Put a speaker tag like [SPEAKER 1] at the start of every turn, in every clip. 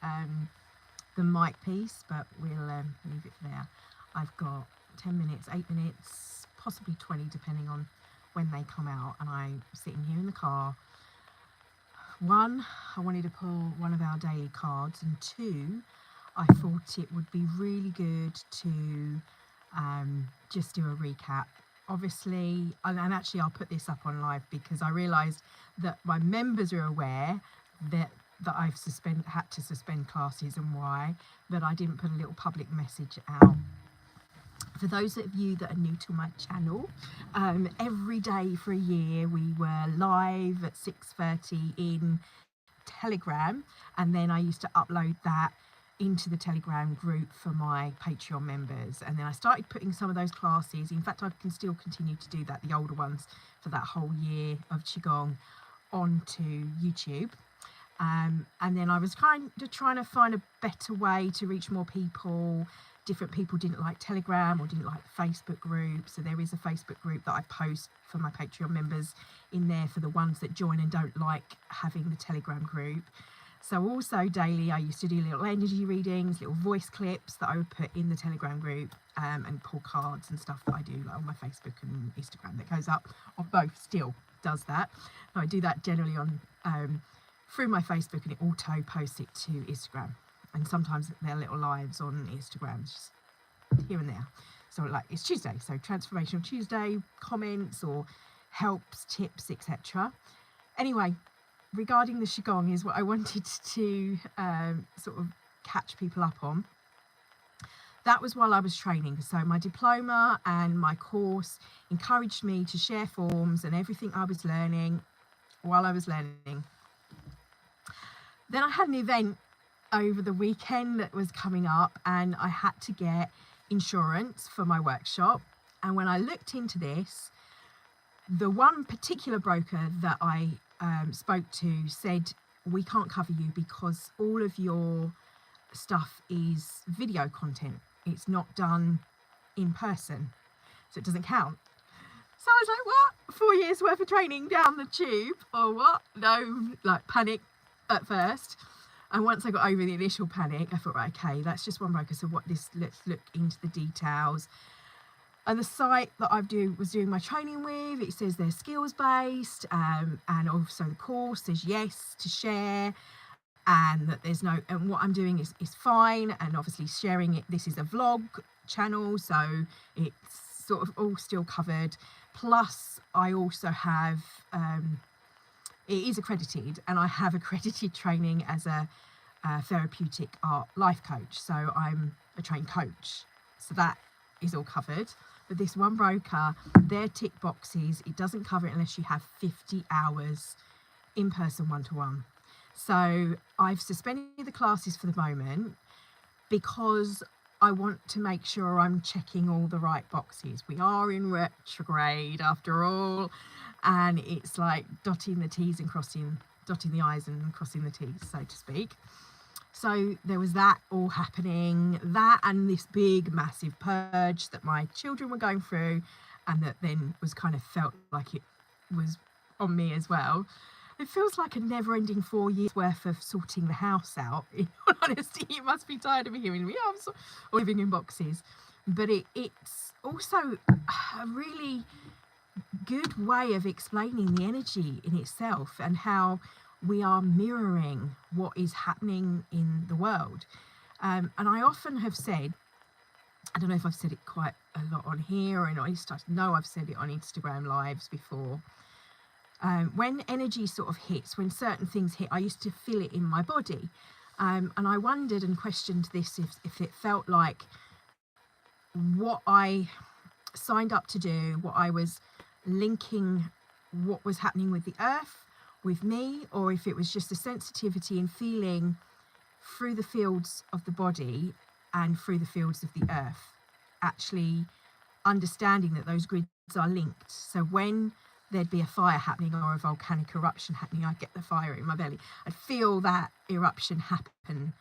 [SPEAKER 1] the mic piece, but we'll leave it for there. I've got 10 minutes, 8 minutes, possibly 20, depending on when they come out. And I'm sitting here in the car. One, I wanted to pull one of our daily cards, and two, I thought it would be really good to just do a recap. Obviously, and actually I'll put this up on live because I realised that my members are aware that I've had to suspend classes and why, but I didn't put a little public message out. For those of you that are new to my channel, every day for a year we were live at 6:30 in Telegram, and then I used to upload that into the Telegram group for my Patreon members. And then I started putting some of those classes, in fact I can still continue to do that, the older ones for that whole year of Qigong, onto YouTube. And then I was kind of trying to find a better way to reach more people. Different people didn't like Telegram or didn't like the Facebook group, so there is a Facebook group that I post for my Patreon members in there for the ones that join and don't like having the Telegram group. So also daily I used to do little energy readings, little voice clips that I would put in the Telegram group, and pull cards and stuff that I do like on my Facebook and Instagram that goes up on both, still does that. I do that generally on through my Facebook, and it auto posts it to Instagram, and sometimes they're little lives on Instagram just here and there. So like it's Tuesday, so Transformational Tuesday comments or helps, tips, etc. Anyway, regarding the Qigong is what I wanted to sort of catch people up on. That was while I was training, so my diploma and my course encouraged me to share forms and everything I was learning while I was learning. Then I had an event over the weekend that was coming up, and I had to get insurance for my workshop. And when I looked into this, the one particular broker that I spoke to said, we can't cover you because all of your stuff is video content. It's not done in person, so it doesn't count. So I was like, what? 4 years worth of training down the tube or what? No, like panic at first. And once I got over the initial panic, I thought, right, okay, that's just one broker. So let's look into the details. And the site that I was doing my training with, it says they're skills based, and also the course says yes to share, and that there's no, and what I'm doing is fine. And obviously sharing it, this is a vlog channel, so it's sort of all still covered. Plus I also have, it is accredited, and I have accredited training as a therapeutic art life coach. So I'm a trained coach. So that is all covered. But this one broker, their tick boxes, it doesn't cover it unless you have 50 hours in-person one-to-one. So I've suspended the classes for the moment because I want to make sure I'm checking all the right boxes. We are in retrograde after all, and it's like dotting the T's and dotting the I's and crossing the T's, so to speak. So there was that all happening, that and this big massive purge that my children were going through, and that then was kind of felt like it was on me as well. It feels like a never-ending 4 years worth of sorting the house out. In all honesty, you must be tired of hearing me. I'm living in boxes. But it's also a really good way of explaining the energy in itself and how we are mirroring what is happening in the world. And I often have said, I don't know if I've said it quite a lot on here, and I know I've said it on Instagram lives before. When energy sort of hits, when certain things hit, I used to feel it in my body. And I wondered and questioned this, if it felt like what I signed up to do, what I was linking, what was happening with the earth, with me, or if it was just a sensitivity and feeling through the fields of the body and through the fields of the earth, actually understanding that those grids are linked. So when there'd be a fire happening or a volcanic eruption happening, I'd get the fire in my belly. I'd feel that eruption happen,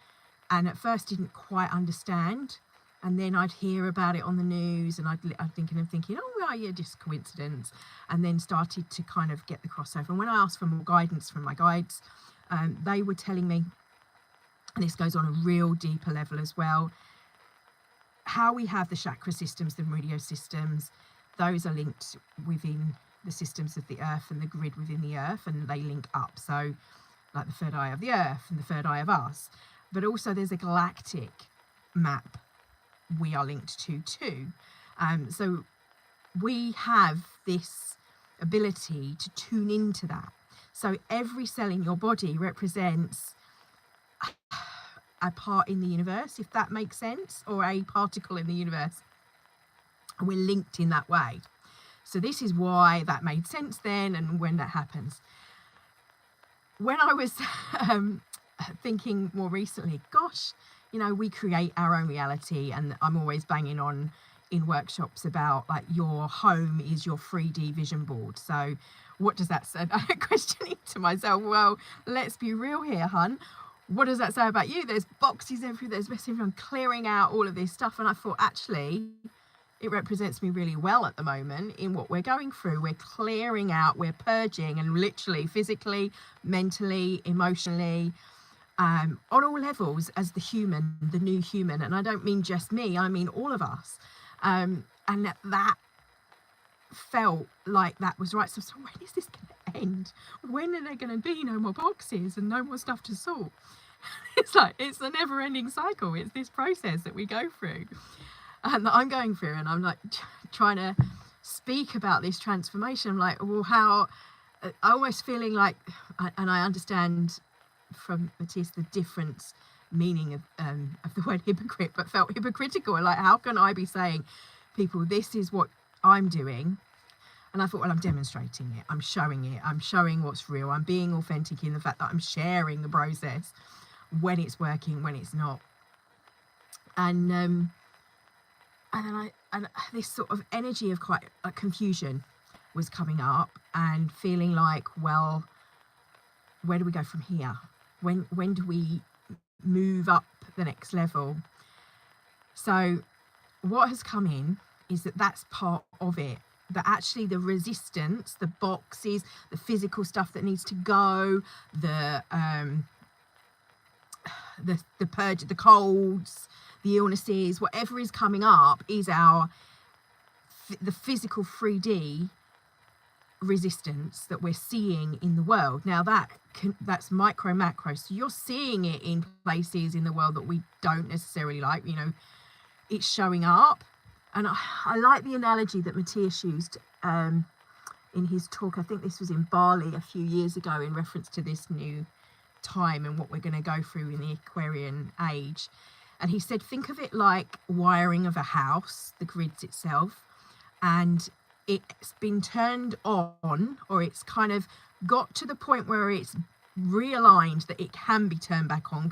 [SPEAKER 1] and at first didn't quite understand, and then I'd hear about it on the news, and I'd thinking, oh well, yeah, just coincidence, and then started to kind of get the crossover. And when I asked for more guidance from my guides, they were telling me And this goes on a real deeper level as well. How we have the chakra systems, the meridian systems, those are linked within the systems of the earth and the grid within the earth, and they link up. So like the third eye of the earth and the third eye of us. But also there's a galactic map we are linked to too. So we have this ability to tune into that. So every cell in your body represents a part in the universe, if that makes sense, or a particle in the universe. And we're linked in that way. So this is why that made sense then, and when that happens. When I was thinking more recently, gosh, you know, we create our own reality, and I'm always banging on in workshops about like your home is your 3D vision board. So what does that say? I'm questioning to myself, well, let's be real here, hun. What does that say about you? There's boxes everywhere, there's everyone clearing out all of this stuff. And I thought, actually, it represents me really well at the moment in what we're going through. We're clearing out, we're purging, and literally, physically, mentally, emotionally, on all levels as the human, the new human. And I don't mean just me, I mean all of us. And that felt like that was right. So when is this going to end? When are there going to be no more boxes and no more stuff to sort? It's like, it's a never ending cycle. It's this process that we go through and that I'm going through. And I'm like trying to speak about this transformation. I'm like, well, how I almost feeling like, and I understand from Matisse the different meaning of the word hypocrite, but felt hypocritical. Like, how can I be saying, people, this is what I'm doing? And I thought, well, I'm demonstrating it. I'm showing it. I'm showing what's real. I'm being authentic in the fact that I'm sharing the process, when it's working, when it's not. And then this sort of energy of quite confusion was coming up, and feeling like, well, where do we go from here? When do we move up the next level? So what has come in is that that's part of it, that actually the resistance, the boxes, the physical stuff that needs to go, the purge, the colds, the illnesses, whatever is coming up is the physical 3D resistance that we're seeing in the world. Now that's micro macro, so you're seeing it in places in the world that we don't necessarily like, you know, it's showing up. And I like the analogy that Matthias used in his talk. I think this was in Bali a few years ago, in reference to this new time and what we're going to go through in the Aquarian age. And he said, think of it like wiring of a house, the grids itself, and it's been turned on, or it's kind of got to the point where it's realigned that it can be turned back on,